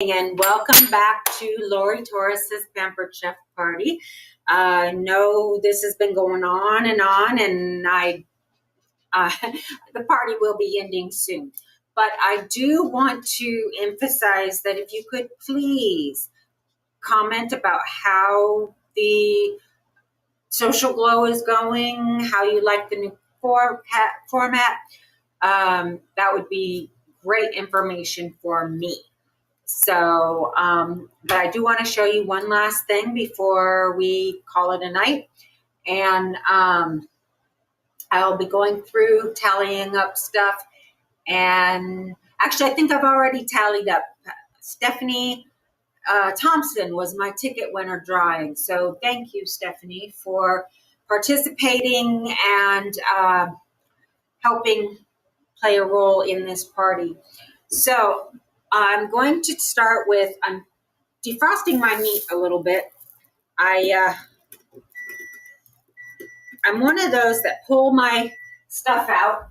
And welcome back to Lori Torres's Pampered Chef Party. I know this has been going on, and the party will be ending soon. But I do want to emphasize that if you could please comment about how the social glow is going, how you like the new format, that would be great information for me. So, but I do want to show you one last thing before we call it a night. And I'll be going through tallying up stuff. And actually, I think I've already tallied up. Stephanie Thompson was my ticket winner drawing. So thank you, Stephanie, for participating and helping play a role in this party. So I'm going to start with, I'm defrosting my meat a little bit. I'm one of those that pull my stuff out.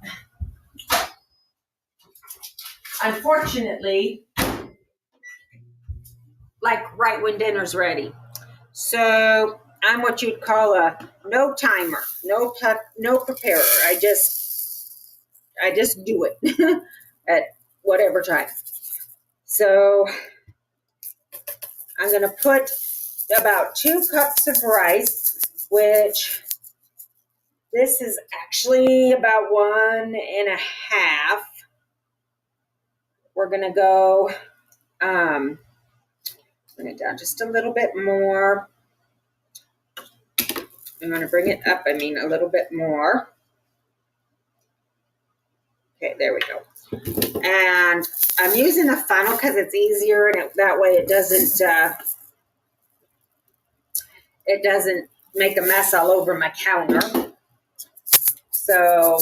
Unfortunately, like right when dinner's ready. So I'm what you'd call a no timer, no preparer. I just do it at whatever time. So I'm going to put about 2 cups of rice, which this is actually about 1.5. We're going to go, bring it down just a little bit more. I'm going to bring it up, a little bit more. Okay, there we go. And I'm using a funnel because it's easier, and that way it doesn't make a mess all over my counter. So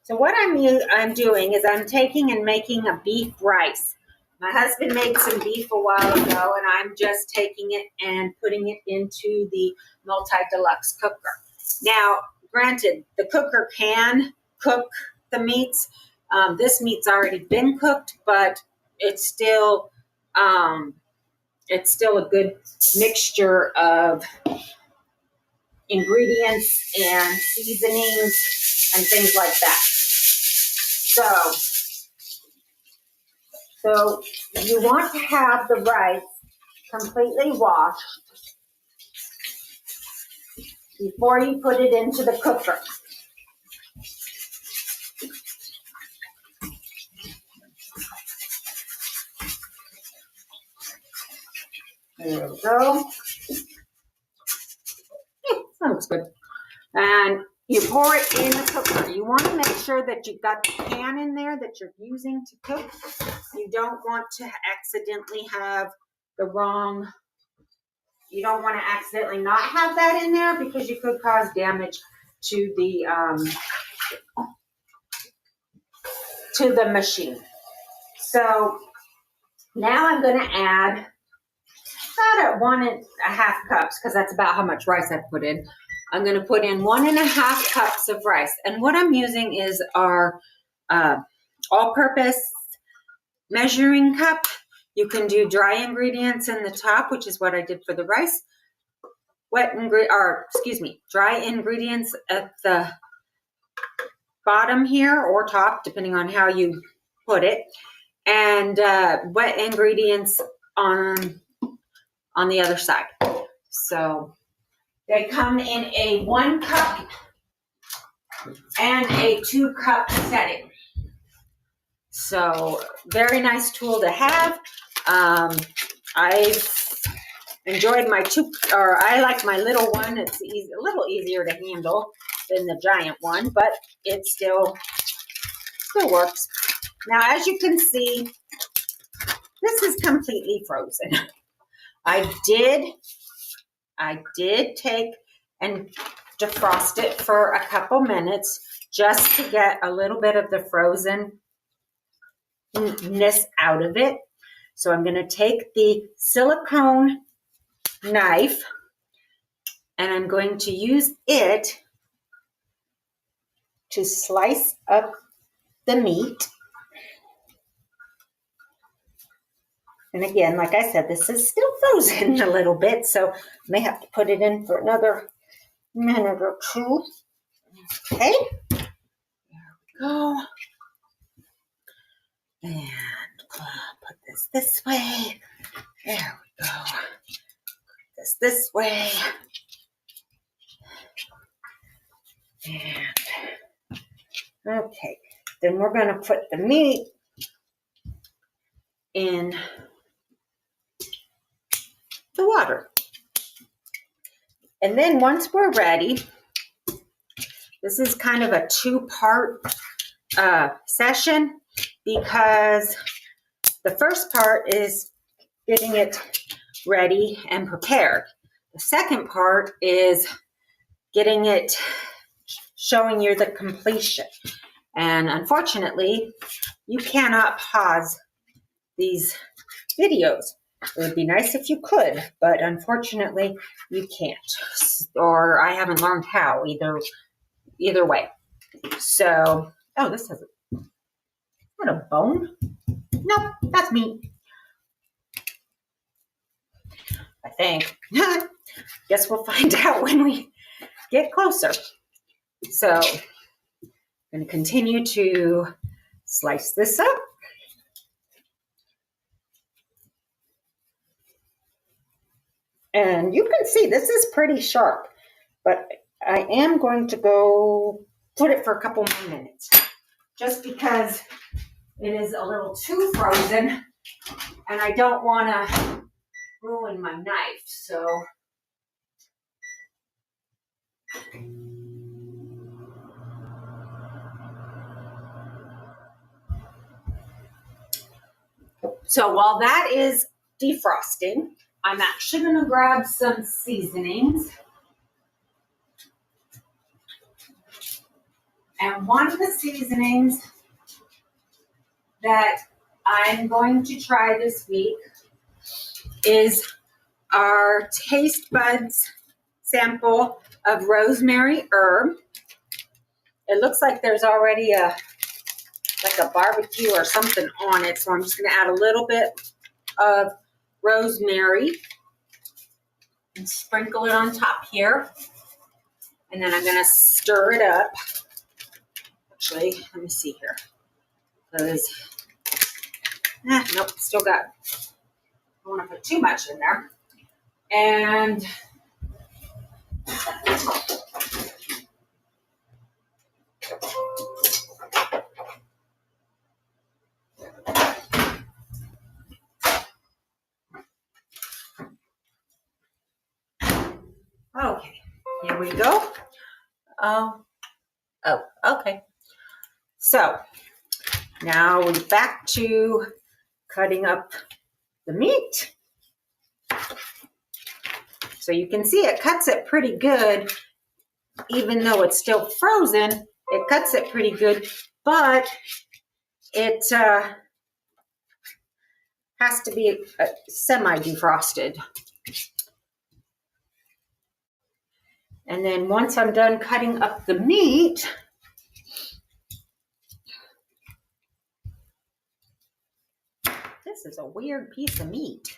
what I'm doing is I'm taking and making a beef rice. My husband made some beef a while ago, and I'm just taking it and putting it into the multi-deluxe cooker. Now, granted, the cooker can cook the meats. This meat's already been cooked, but it's still a good mixture of ingredients and seasonings and things like that. So you want to have the rice completely washed before you put it into the cooker. There we go. That looks good. And you pour it in the cooker. You want to make sure that you've got the pan in there that you're using to cook. You don't want to accidentally have you don't want to accidentally not have that in there, because you could cause damage to the machine. So now I'm going to add about 1.5 cups, because that's about how much rice I put in. I'm going to put in 1.5 cups of rice. And what I'm using is our all-purpose measuring cup. You can do dry ingredients in the top, which is what I did for the rice. Dry ingredients at the bottom here or top, depending on how you put it. And wet ingredients on the other side. So they come in a 1 cup and a 2 cup setting. So very nice tool to have. I've enjoyed I like my little one. It's a little easier to handle than the giant one, but it still works. Now, as you can see, this is completely frozen. I did take and defrost it for a couple minutes just to get a little bit of the frozenness out of it. So I'm going to take the silicone knife, and I'm going to use it to slice up the meat. And again, like I said, this is still frozen a little bit, so I may have to put it in for another minute or two. Okay, there we go. And put this way. There we go. This way. And okay, then we're going to put the meat in the water. And then once we're ready, this is kind of a two-part session, because the first part is getting it ready and prepared. The second part is getting it, showing you the completion. And unfortunately, you cannot pause these videos. It would be nice if you could, but unfortunately, you can't. Or I haven't learned how, either way. So, oh, this has a bone? Nope, that's meat. I think. Guess we'll find out when we get closer. So, I'm going to continue to slice this up. And you can see this is pretty sharp, but I am going to go put it for a couple more minutes, just because it is a little too frozen and I don't want to ruin my knife. So while that is defrosting, I'm actually going to grab some seasonings. And one of the seasonings that I'm going to try this week is our taste buds sample of rosemary herb. It looks like there's already a barbecue or something on it, so I'm just going to add a little bit of rosemary and sprinkle it on top here. And then I'm going to stir it up. Actually, let me see here. Nope, still got, I don't want to put too much in there. And okay, here we go. Oh, okay. So now we're back to cutting up the meat. So you can see it cuts it pretty good, even though it's still frozen. It cuts it pretty good, but it has to be semi-defrosted. And then once I'm done cutting up the meat, this is a weird piece of meat.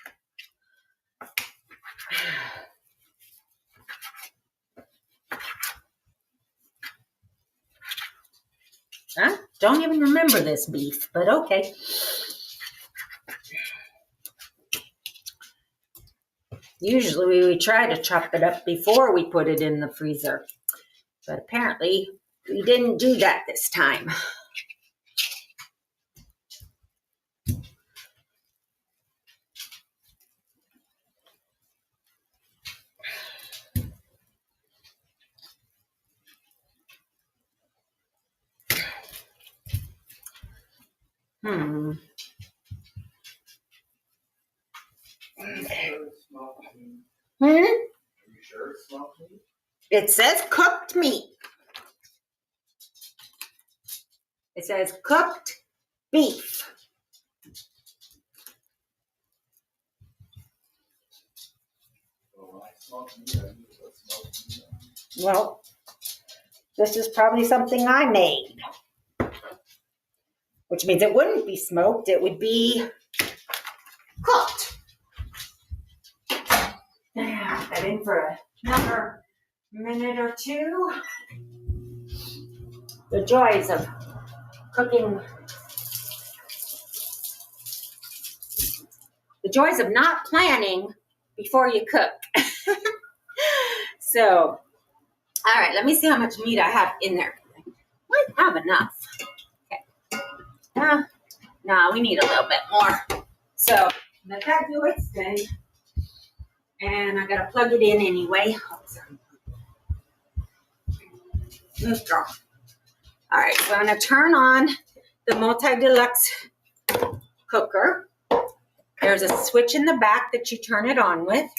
I don't even remember this beef, but okay. Usually we try to chop it up before we put it in the freezer, but apparently we didn't do that this time. Hmm. It says cooked meat. It says cooked beef. Well, this is probably something I made. which means it wouldn't be smoked, it would be cooked. Now, that in for another minute or two. The joys of cooking, the joys of not planning before you cook. So, all right, let me see how much meat I have in there. Might have enough. Okay. No, we need a little bit more. So, let that do its thing. And I gotta plug it in anyway. Move, girl. All right, so I'm gonna turn on the multi-deluxe cooker. There's a switch in the back that you turn it on with.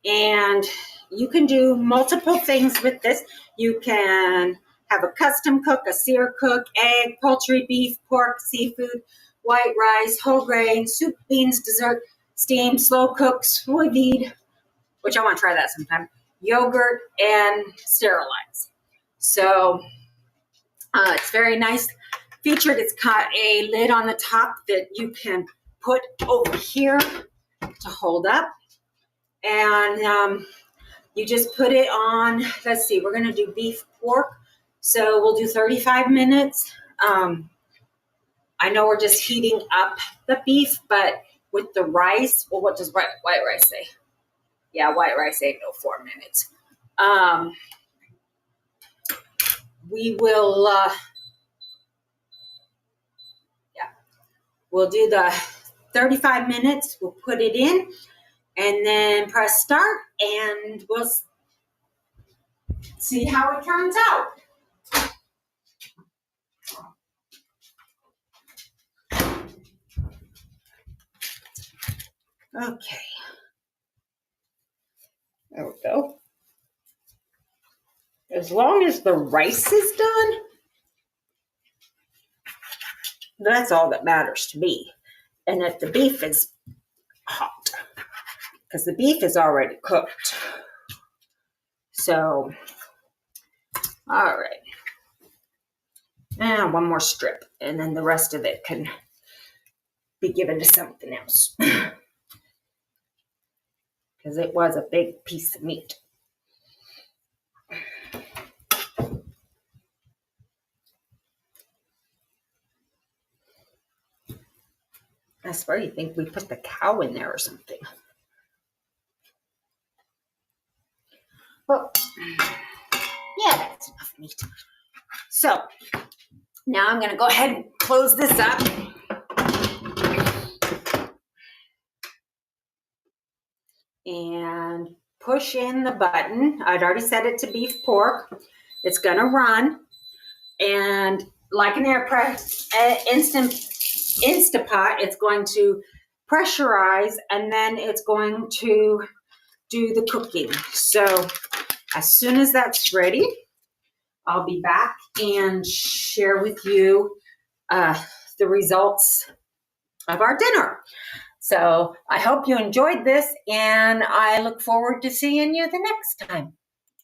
And you can do multiple things with this. You can have a custom cook, a sear cook, egg, poultry, beef, pork, seafood, white rice, whole grain, soup, beans, dessert, steam, slow cook, sous vide, which I want to try that sometime, yogurt, and sterilize. So it's very nice featured. It's got a lid on the top that you can put over here to hold up. And you just put it on, let's see, we're going to do beef pork. So we'll do 35 minutes. I know we're just heating up the beef, but with the rice, well, what does white rice say? Yeah, white rice ain't no 4 minutes. We will, we'll do the 35 minutes. We'll put it in and then press start and we'll see how it turns out. Okay. There we go. As long as the rice is done, that's all that matters to me. And if the beef is hot, because the beef is already cooked. So, all right. Now one more strip, and then the rest of it can be given to something else. Because it was a big piece of meat. I swear you think we put the cow in there or something. Well, yeah, that's enough meat. So, now I'm going to go ahead and close this up. And push in the button. I'd already set it to beef pork. It's going to run. And like an Instapot, it's going to pressurize and then it's going to do the cooking. So as soon as that's ready, I'll be back and share with you the results of our dinner. So I hope you enjoyed this and I look forward to seeing you the next time.